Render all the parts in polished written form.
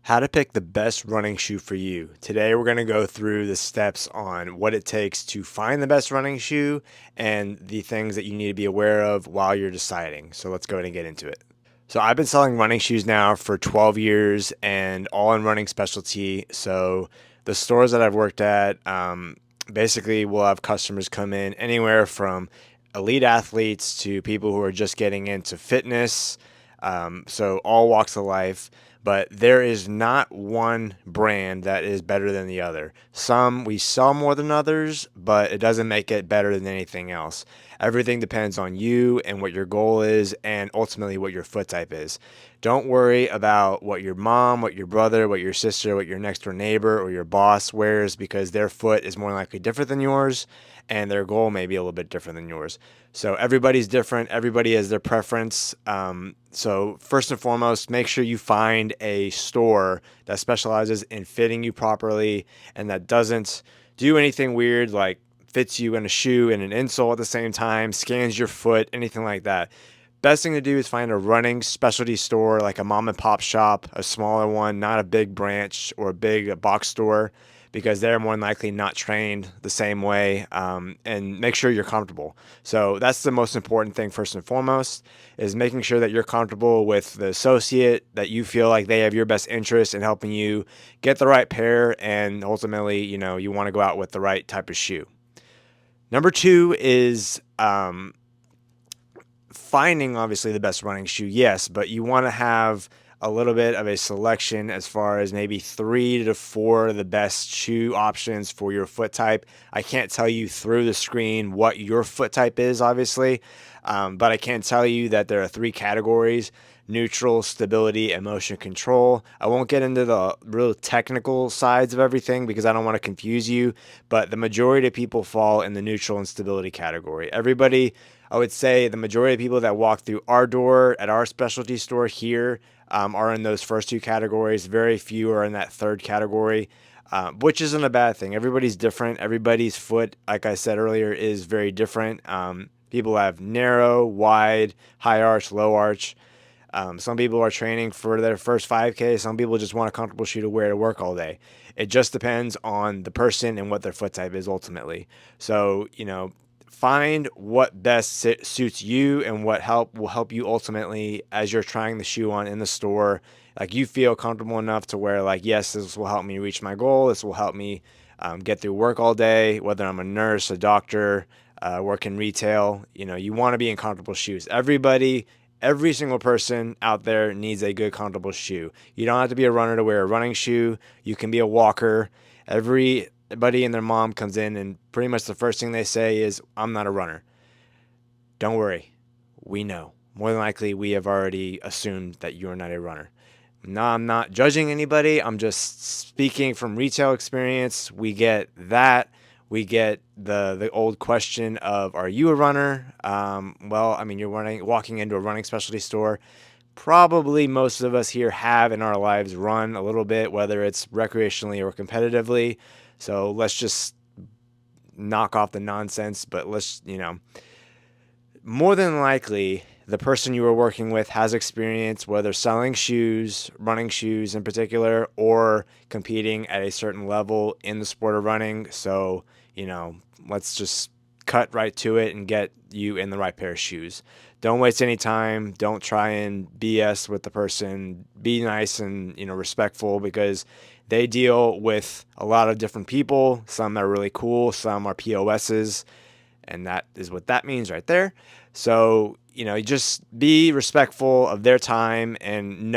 How to pick the best running shoe for you. Today, we're going to go through the steps on what it takes to find the best running shoe and the things that you need to be aware of while you're deciding. So, let's go ahead and get into it. So, I've been selling running shoes now for 12 years and all in running specialty. So, the stores that I've worked at basically will have customers come in anywhere from elite athletes to people who are just getting into fitness. So, all walks of life, but there is not one brand that is better than the other. Some we sell more than others, but it doesn't make it better than anything else. Everything depends on you and what your goal is, and ultimately what your foot type is. Don't worry about what your mom, what your brother, what your sister, what your next door neighbor, or your boss wears because their foot is more likely different than yours and their goal may be a little bit different than yours. So everybody's different. Everybody has their preference. So first and foremost, make sure you find a store that specializes in fitting you properly and that doesn't do anything weird like fits you in a shoe and an insole at the same time, scans your foot, anything like that. Best thing to do is find a running specialty store like a mom and pop shop, a smaller one, not a big branch or a big box store, because they're more than likely not trained the same way, and make sure you're comfortable. So that's the most important thing first and foremost, is making sure that you're comfortable with the associate, that you feel like they have your best interest in helping you get the right pair, and ultimately, you want to go out with the right type of shoe. Number two is finding obviously the best running shoe, yes, but you want to have a little bit of a selection as far as maybe 3 to 4 of the best shoe options for your foot type. I can't tell you through the screen what your foot type is, obviously, but I can tell you that there are 3 categories: neutral, stability, and motion control. I won't get into the real technical sides of everything because I don't want to confuse you, but the majority of people fall in the neutral and stability category. I would say the majority of people that walk through our door at our specialty store here are in those first 2 categories. Very few are in that third category, which isn't a bad thing. Everybody's different. Everybody's foot, like I said earlier, is very different. People have narrow, wide, high arch, low arch. Some people are training for their first 5K. Some people just want a comfortable shoe to wear to work all day. It just depends on the person and what their foot type is ultimately. So, find what best suits you and what will help you ultimately as you're trying the shoe on in the store. Like, you feel comfortable enough to where, like, yes, this will help me reach my goal. This will help me get through work all day, whether I'm a nurse, a doctor, work in retail. You want to be in comfortable shoes. Every single person out there needs a good, comfortable shoe. You don't have to be a runner to wear a running shoe. You can be a walker. Everybody and their mom comes in, and pretty much the first thing they say is, "I'm not a runner." Don't worry. We know. More than likely, we have already assumed that you're not a runner. No, I'm not judging anybody. I'm just speaking from retail experience. We get that. We get the old question of, "Are you a runner?" Well, I mean, you're walking into a running specialty store. Probably most of us here have in our lives run a little bit, whether it's recreationally or competitively. So let's just knock off the nonsense. But more than likely, the person you are working with has experience, whether selling shoes, running shoes in particular, or competing at a certain level in the sport of running. So, let's just cut right to it and get you in the right pair of shoes. Don't waste any time. Don't try and BS with the person. Be nice and, respectful, because they deal with a lot of different people. Some are really cool, some are POSs, and that is what that means right there. So, just be respectful of their time and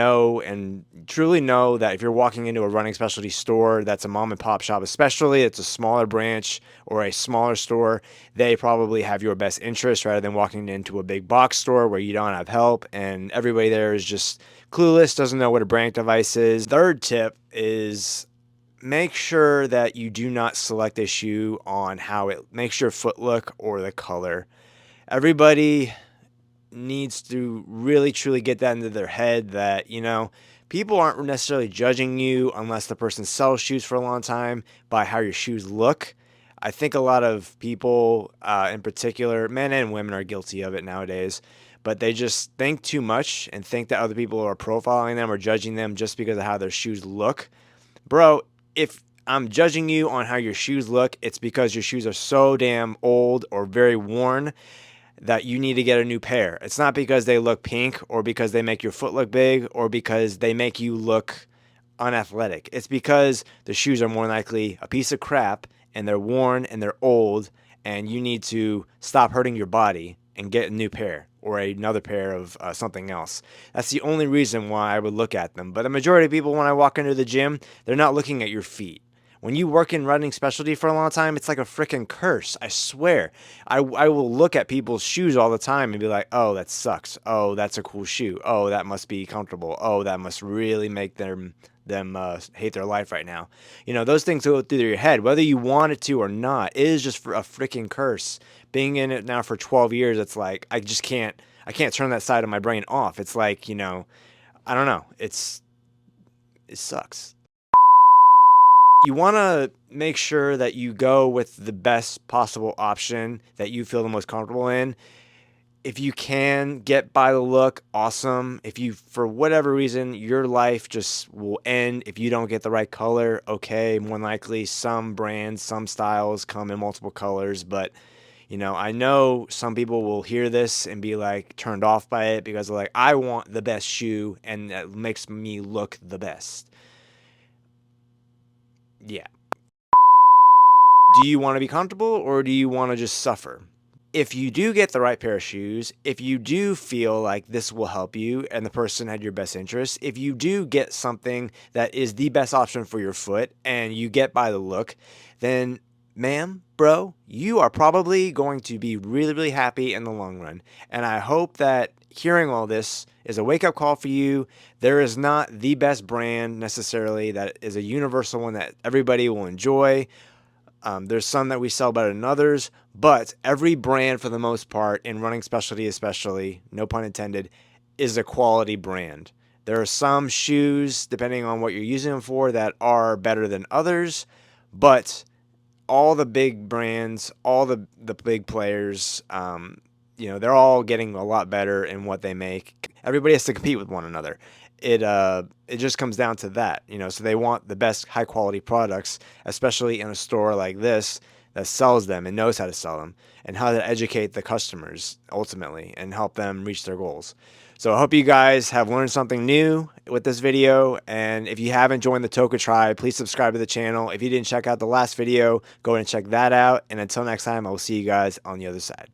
truly know that if you're walking into a running specialty store that's a mom and pop shop, especially it's a smaller branch or a smaller store, they probably have your best interest rather than walking into a big box store where you don't have help and everybody there is just clueless, doesn't know what a brake device is. Third tip is, make sure that you do not select a shoe on how it makes your foot look or the color. Everybody needs to really truly get that into their head that, people aren't necessarily judging you unless the person sells shoes for a long time by how your shoes look. I think a lot of people, in particular, men and women, are guilty of it nowadays. but they just think too much and think that other people are profiling them or judging them just because of how their shoes look. Bro, if I'm judging you on how your shoes look, it's because your shoes are so damn old or very worn that you need to get a new pair. It's not because they look pink or because they make your foot look big or because they make you look unathletic. It's because the shoes are more likely a piece of crap and they're worn and they're old, and you need to stop hurting your body and get a new pair or another pair of something else. That's the only reason why I would look at them. But the majority of people, when I walk into the gym, they're not looking at your feet. When you work in running specialty for a long time, it's like a freaking curse. I swear. I will look at people's shoes all the time and be like, oh, that sucks. Oh, that's a cool shoe. Oh, that must be comfortable. Oh, that must really make them hate their life right now. You know, those things go through your head, whether you want it to or not. It is just for a freaking curse. Being in it now for 12 years, it's like I can't turn that side of my brain off. It's like, you know, I don't know. It sucks. You want to make sure that you go with the best possible option that you feel the most comfortable in. If you can get by the look, awesome. If you, for whatever reason, your life just will end if you don't get the right color, okay, more than likely some brands, some styles come in multiple colors, but you know, I know some people will hear this and be like turned off by it because they're like, I want the best shoe and that makes me look the best. Yeah. Do you want to be comfortable or do you want to just suffer? If you do get the right pair of shoes, if you do feel like this will help you and the person had your best interest, if you do get something that is the best option for your foot and you get by the look, then ma'am, bro, you are probably going to be really, really happy in the long run. And I hope that hearing all this is a wake-up call for you. There is not the best brand necessarily that is a universal one that everybody will enjoy. There's some that we sell better than others, but every brand for the most part, in running specialty especially, no pun intended, is a quality brand. There are some shoes, depending on what you're using them for, that are better than others, but all the big brands, all the big players, you know, they're all getting a lot better in what they make. Everybody has to compete with one another. It just comes down to that, you know. So they want the best high quality products, especially in a store like this that sells them and knows how to sell them and how to educate the customers ultimately and help them reach their goals. So I hope you guys have learned something new with this video. And if you haven't joined the TOWKA tribe, please subscribe to the channel. If you didn't check out the last video, go ahead and check that out. And until next time, I will see you guys on the other side.